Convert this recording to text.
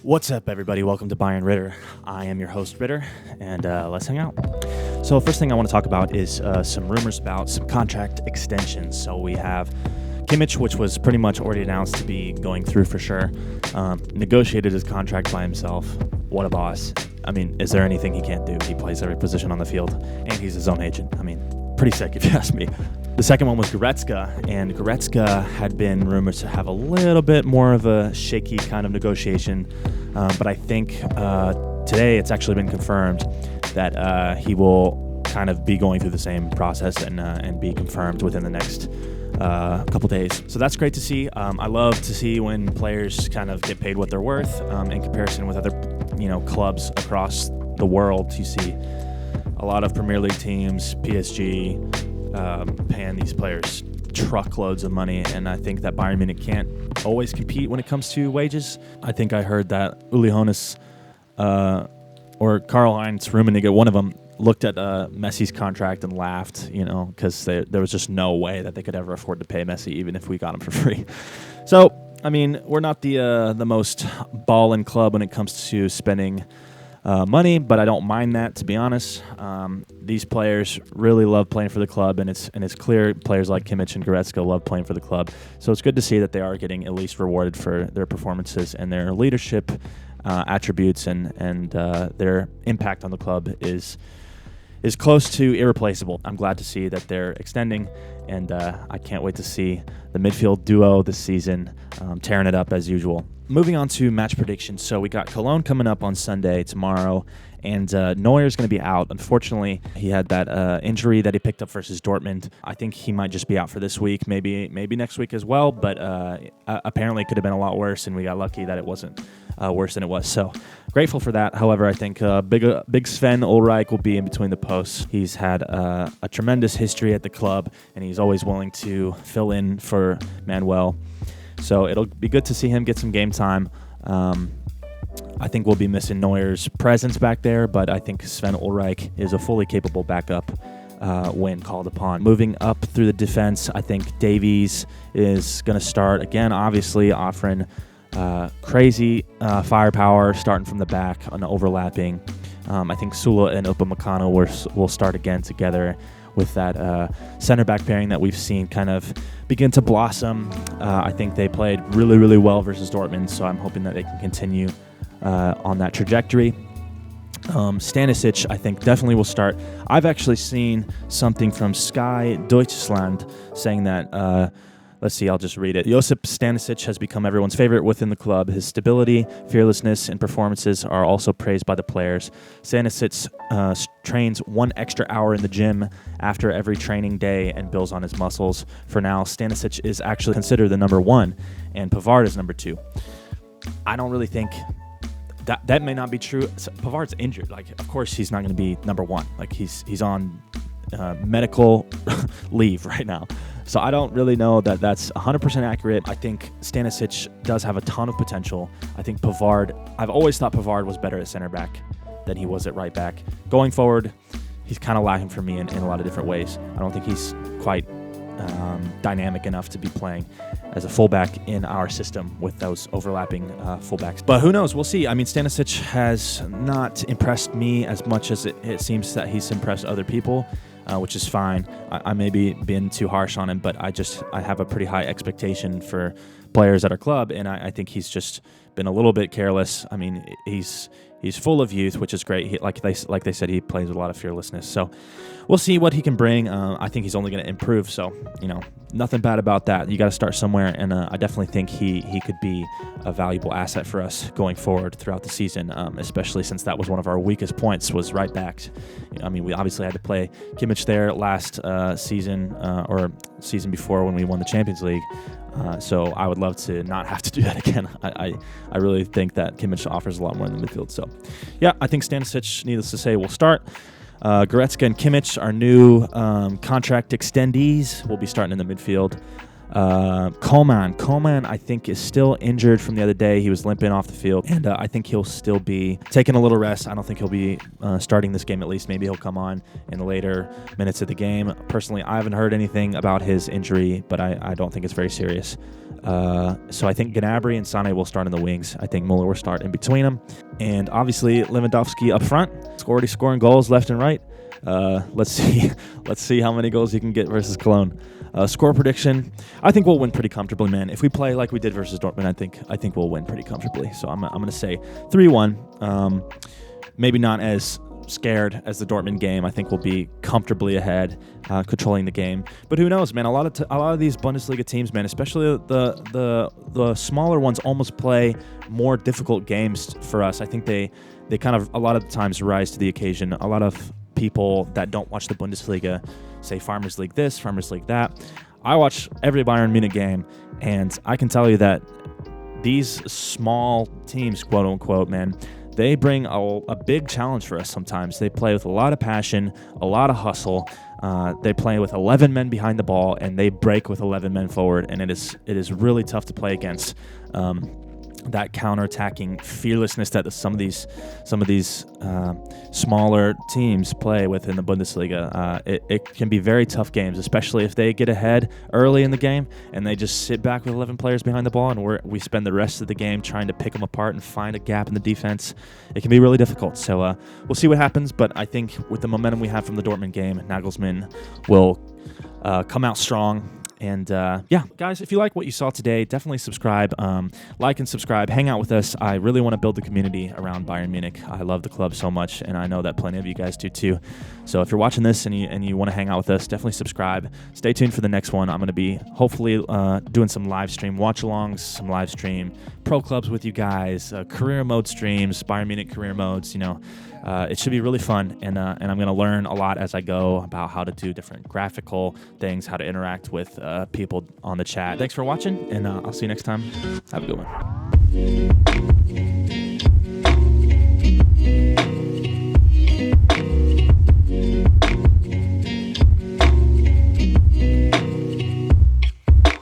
What's up, everybody? Welcome to BAYERN RIDDR. I am your host, Ritter, and let's hang out. So first thing I want to talk about is some rumors about some contract extensions. So we have Kimmich, which was pretty much already announced to be going through for sure, negotiated his contract by himself. What a boss. I mean, is there anything he can't do? He plays every position on the field, and he's his own agent. I mean, pretty sick if you ask me. The second one was Goretzka, and Goretzka had been rumored to have a little bit more of a shaky kind of negotiation, but I think today it's actually been confirmed that he will kind of be going through the same process and be confirmed within the next couple days. So that's great to see. I love to see when players kind of get paid what they're worth in comparison with other clubs across the world. You see a lot of Premier League teams, PSG, paying these players truckloads of money, and I think that Bayern Munich can't always compete when it comes to wages. I think I heard that Uli Hoeneß or Karl-Heinz Rummenigge, one of them, looked at Messi's contract and laughed, because there was just no way that they could ever afford to pay Messi, even if we got him for free. So, I mean, we're not the most ballin' club when it comes to spending money, but I don't mind that, to be honest. These players really love playing for the club, and it's clear players like Kimmich and Goretzka love playing for the club. So it's good to see that they are getting at least rewarded for their performances and their leadership attributes, and their impact on the club is close to irreplaceable. I'm glad to see that they're extending, and I can't wait to see the midfield duo this season tearing it up as usual. Moving on to match predictions. So we got KOLN coming up on Sunday, tomorrow, and Neuer is going to be out. Unfortunately, he had that injury that he picked up versus Dortmund. I think he might just be out for this week, maybe next week as well, but apparently it could have been a lot worse, and we got lucky that it wasn't worse than it was. So grateful for that. However, I think big Sven Ulreich will be in between the posts. He's had a tremendous history at the club, and he's always willing to fill in for Manuel. So it'll be good to see him get some game time. I think we'll be missing Neuer's presence back there, but I think Sven Ulreich is a fully capable backup when called upon. Moving up through the defense, I think Davies is going to start again, obviously offering crazy firepower starting from the back on overlapping. I think Sula and Upamecano will start again together with that center back pairing that we've seen kind of begin to blossom. I think they played really, really well versus Dortmund, so I'm hoping that they can continue on that trajectory. Stanisic, I think, definitely will start. I've actually seen something from Sky Deutschland saying that, let's see, I'll just read it. Josip Stanisic has become everyone's favorite within the club. His stability, fearlessness, and performances are also praised by the players. Stanisic trains 1 extra hour in the gym after every training day and builds on his muscles. For now, Stanisic is actually considered the number 1, and Pavard is number 2. I don't really think that may not be true. Pavard's injured. Of course, he's not going to be number 1. He's on medical leave right now. So I don't really know that that's 100% accurate. I think Stanisic does have a ton of potential. I think I've always thought Pavard was better at center back than he was at right back. Going forward, he's kind of lacking for me in a lot of different ways. I don't think he's quite dynamic enough to be playing as a fullback in our system with those overlapping fullbacks. But who knows? We'll see. I mean, Stanisic has not impressed me as much as it seems that he's impressed other people, which is fine. I may be being too harsh on him, but I have a pretty high expectation for players at our club, and I think he's just been a little bit careless. I mean, he's full of youth, which is great. Like they said, he plays with a lot of fearlessness. So we'll see what he can bring. I think he's only going to improve. So, nothing bad about that. You got to start somewhere, and I definitely think he could be a valuable asset for us going forward throughout the season, especially since that was one of our weakest points, was right backs. I mean, we obviously had to play Kimmich there last season or season before when we won the Champions League. So I would love to not have to do that again. I really think that Kimmich offers a lot more in the midfield. So, yeah, I think Stanisic, needless to say, will start. Goretzka and Kimmich, our new contract extendees, will be starting in the midfield. Coleman, I think, is still injured from the other day. He was limping off the field, and I think he'll still be taking a little rest. I don't think he'll be starting this game, at least. Maybe he'll come on in the later minutes of the game. Personally, I haven't heard anything about his injury, but I don't think it's very serious. So I think Gnabry and Sané will start in the wings. I think Muller will start in between them. And obviously, Lewandowski up front. He's already scoring goals left and right. Let's see how many goals he can get versus Cologne. Score prediction, I think we'll win pretty comfortably, man. If we play like we did versus Dortmund, I think we'll win pretty comfortably. So I'm going to say 3-1. Maybe not as scared as the Dortmund game. I think we'll be comfortably ahead, controlling the game. But who knows, man? A lot of these Bundesliga teams, man, especially the smaller ones, almost play more difficult games for us. I think they kind of a lot of the times rise to the occasion. A lot of people that don't watch the Bundesliga say Farmers League this, Farmers League that. I watch every Bayern Munich game, and I can tell you that these small teams, quote unquote, man, they bring a big challenge for us sometimes. They play with a lot of passion, a lot of hustle. They play with 11 men behind the ball, and they break with 11 men forward, and it is really tough to play against. That counter-attacking fearlessness that some of these smaller teams play with in the Bundesliga, it can be very tough games, especially if they get ahead early in the game and they just sit back with 11 players behind the ball, and we spend the rest of the game trying to pick them apart and find a gap in the defense. It can be really difficult. So we'll see what happens, but I think with the momentum we have from the Dortmund game, Nagelsmann will come out strong. And yeah, guys, if you like what you saw today, definitely subscribe, like and subscribe, hang out with us. I really want to build the community around Bayern Munich. I love the club so much, and I know that plenty of you guys do too. So if you're watching this and you want to hang out with us, definitely subscribe. Stay tuned for the next one. I'm going to be hopefully doing some live stream watch-alongs, some live stream pro clubs with you guys, career mode streams, Bayern Munich career modes, it should be really fun, and I'm going to learn a lot as I go about how to do different graphical things, how to interact with people on the chat. Thanks for watching, and I'll see you next time. Have a good one.